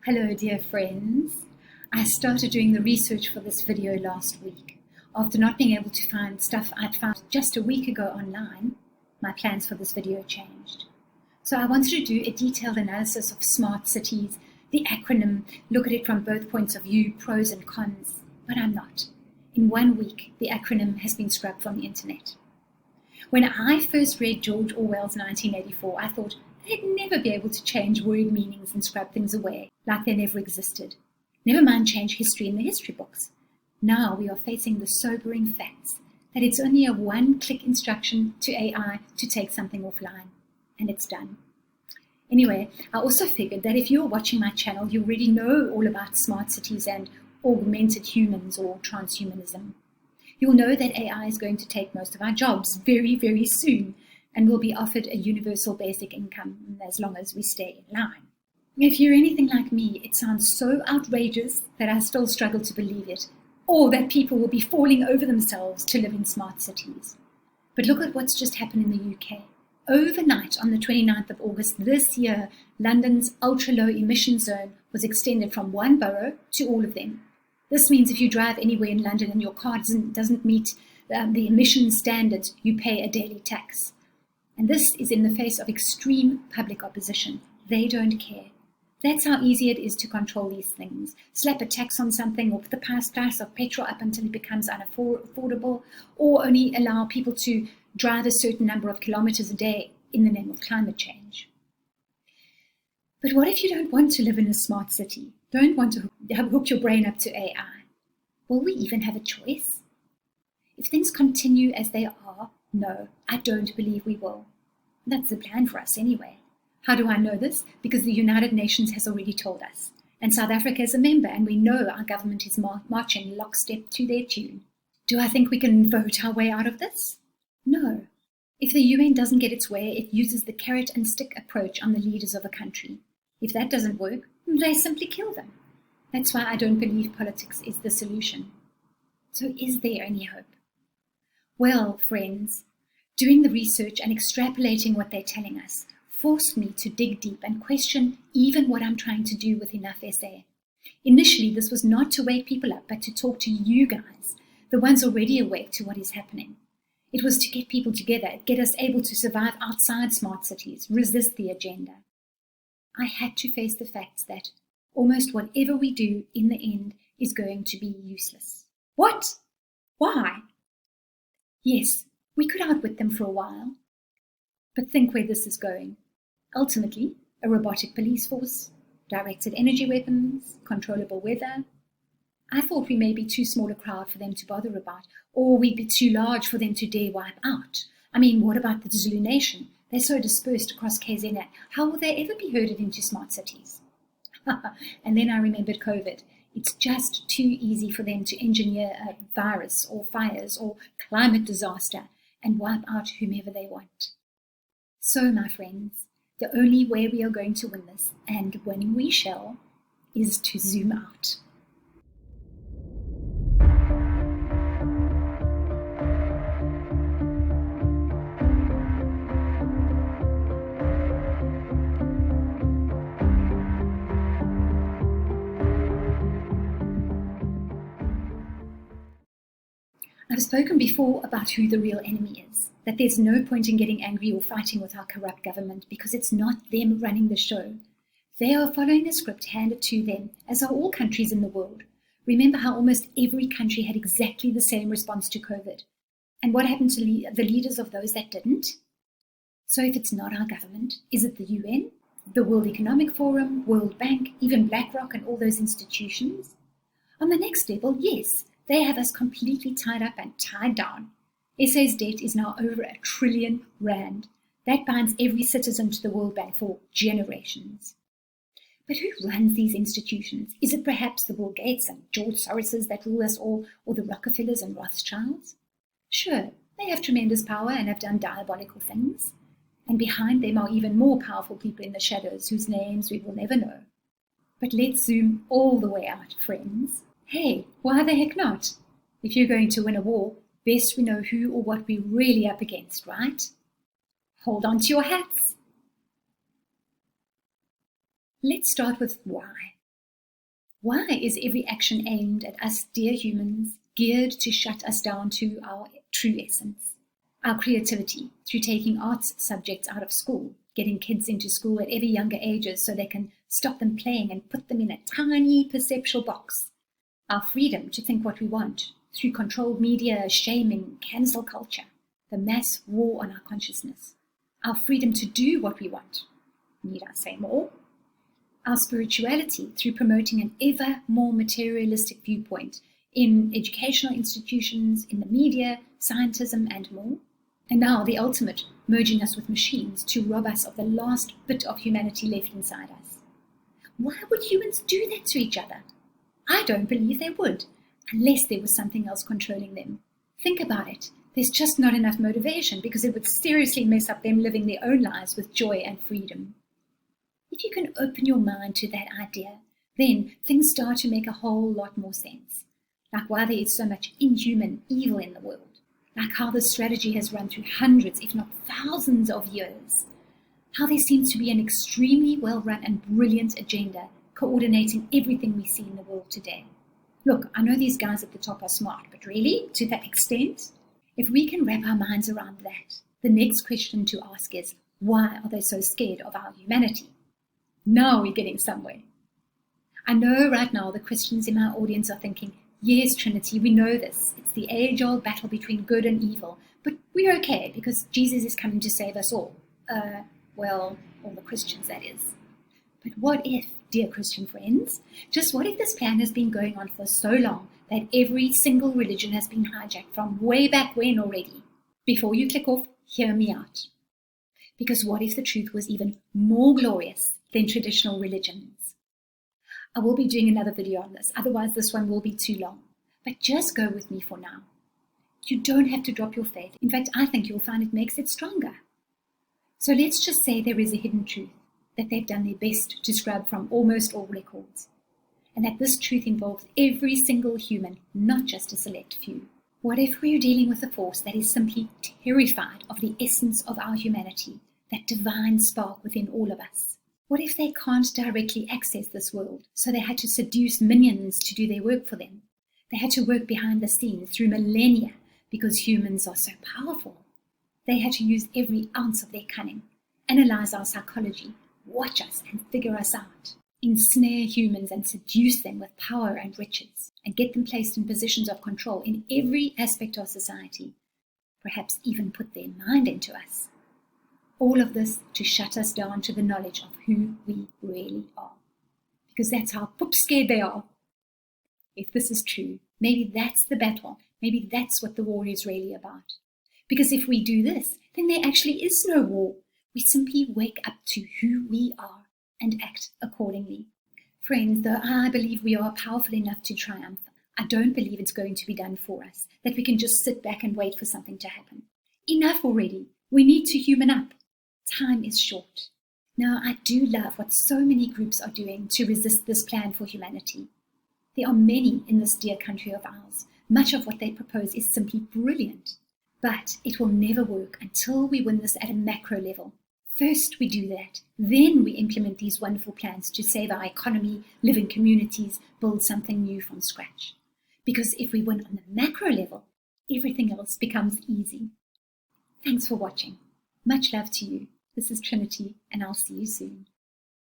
Hello dear friends. I started doing the research for this video last week. After not being able to find stuff I'd found just a week ago online, my plans for this video changed. So I wanted to do a detailed analysis of smart cities, the acronym, look at it from both points of view, pros and cons, but I'm not. In 1 week, the acronym has been scrubbed from the internet. When I first read George Orwell's 1984, I thought they'd never be able to change word meanings and scrub things away like they never existed. Never mind change history in the history books. Now we are facing the sobering facts that it's only a one-click instruction to AI to take something offline, and it's done. Anyway, I also figured that if you're watching my channel, you already know all about smart cities and augmented humans or transhumanism. You'll know that AI is going to take most of our jobs very, very soon, and will be offered a universal basic income as long as we stay in line. If you're anything like me, it sounds so outrageous that I still struggle to believe it, or that people will be falling over themselves to live in smart cities. But look at what's just happened in the UK. Overnight, on the 29th of August this year, London's ultra-low emission zone was extended from one borough to all of them. This means if you drive anywhere in London and your car doesn't meet the emission standards, you pay a daily tax. And this is in the face of extreme public opposition. They don't care. That's how easy it is to control these things. Slap a tax on something, or put the price of petrol up until it becomes unaffordable, or only allow people to drive a certain number of kilometers a day in the name of climate change. But what if you don't want to live in a smart city? Don't want to hook your brain up to AI? Will we even have a choice? If things continue as they are, no, I don't believe we will. That's the plan for us anyway. How do I know this? Because the United Nations has already told us. And South Africa is a member, and we know our government is marching lockstep to their tune. Do I think we can vote our way out of this? No. If the UN doesn't get its way, it uses the carrot and stick approach on the leaders of a country. If that doesn't work, they simply kill them. That's why I don't believe politics is the solution. So is there any hope? Well, friends, doing the research and extrapolating what they're telling us forced me to dig deep and question even what I'm trying to do with Enough SA. Initially, this was not to wake people up, but to talk to you guys, the ones already awake to what is happening. It was to get people together, get us able to survive outside smart cities, resist the agenda. I had to face the facts that almost whatever we do in the end is going to be useless. What? Why? Yes, we could outwit them for a while, but think where this is going. Ultimately, a robotic police force, directed energy weapons, controllable weather. I thought we may be too small a crowd for them to bother about, or we'd be too large for them to dare wipe out. I mean, what about the Zulu Nation? They're so dispersed across KZN. How will they ever be herded into smart cities? And then I remembered COVID. It's just too easy for them to engineer a virus or fires or climate disaster and wipe out whomever they want. So, my friends, the only way we are going to win this, and win we shall, is to zoom out. I've spoken before about who the real enemy is, that there's no point in getting angry or fighting with our corrupt government because it's not them running the show. They are following a script handed to them, as are all countries in the world. Remember how almost every country had exactly the same response to COVID. And what happened to the leaders of those that didn't? So if it's not our government, is it the UN, the World Economic Forum, World Bank, even BlackRock and all those institutions? On the next level, yes, they have us completely tied up and tied down. SA's debt is now over R1 trillion. That binds every citizen to the World Bank for generations. But who runs these institutions? Is it perhaps the Bill Gates and George Soroses that rule us all, or the Rockefellers and Rothschilds? Sure, they have tremendous power and have done diabolical things. And behind them are even more powerful people in the shadows whose names we will never know. But let's zoom all the way out, friends. Hey, why the heck not? If you're going to win a war, best we know who or what we're really up against, right? Hold on to your hats. Let's start with why. Why is every action aimed at us dear humans geared to shut us down to our true essence? Our creativity, through taking arts subjects out of school, getting kids into school at ever younger ages so they can stop them playing and put them in a tiny perceptual box. Our freedom to think what we want, through controlled media, shaming, cancel culture, the mass war on our consciousness. Our freedom to do what we want. Need I say more? Our spirituality, through promoting an ever more materialistic viewpoint in educational institutions, in the media, scientism, and more. And now the ultimate, merging us with machines to rob us of the last bit of humanity left inside us. Why would humans do that to each other? I don't believe they would, unless there was something else controlling them. Think about it. There's just not enough motivation, because it would seriously mess up them living their own lives with joy and freedom. If you can open your mind to that idea, then things start to make a whole lot more sense. Like why there is so much inhuman evil in the world. Like how this strategy has run through hundreds, if not thousands of years. How there seems to be an extremely well-run and brilliant agenda coordinating everything we see in the world today. Look, I know these guys at the top are smart, but really, to that extent? If we can wrap our minds around that, the next question to ask is, why are they so scared of our humanity? Now we're getting somewhere. I know right now the Christians in my audience are thinking, yes, Trinity, we know this. It's the age-old battle between good and evil, but we're okay because Jesus is coming to save us all. Well, all the Christians, that is. But what if, dear Christian friends, just what if this plan has been going on for so long that every single religion has been hijacked from way back when already? Before you click off, hear me out. Because what if the truth was even more glorious than traditional religions? I will be doing another video on this, otherwise this one will be too long. But just go with me for now. You don't have to drop your faith. In fact, I think you'll find it makes it stronger. So let's just say there is a hidden truth that they've done their best to scrub from almost all records, and that this truth involves every single human, not just a select few. What if we're dealing with a force that is simply terrified of the essence of our humanity, that divine spark within all of us? What if they can't directly access this world, so they had to seduce minions to do their work for them? They had to work behind the scenes through millennia because humans are so powerful. They had to use every ounce of their cunning, analyze our psychology, watch us and figure us out, ensnare humans and seduce them with power and riches, and get them placed in positions of control in every aspect of society, perhaps even put their mind into us. All of this to shut us down to the knowledge of who we really are, because that's how poop scared they are. If this is true, maybe that's the battle, maybe that's what the war is really about. Because if we do this, then there actually is no war. We simply wake up to who we are and act accordingly. Friends, though I believe we are powerful enough to triumph, I don't believe it's going to be done for us, that we can just sit back and wait for something to happen. Enough already. We need to human up. Time is short. Now, I do love what so many groups are doing to resist this plan for humanity. There are many in this dear country of ours. Much of what they propose is simply brilliant. But it will never work until we win this at a macro level. First we do that, then we implement these wonderful plans to save our economy, live in communities, build something new from scratch. Because if we win on the macro level, everything else becomes easy. Thanks for watching. Much love to you. This is Trinity, and I'll see you soon.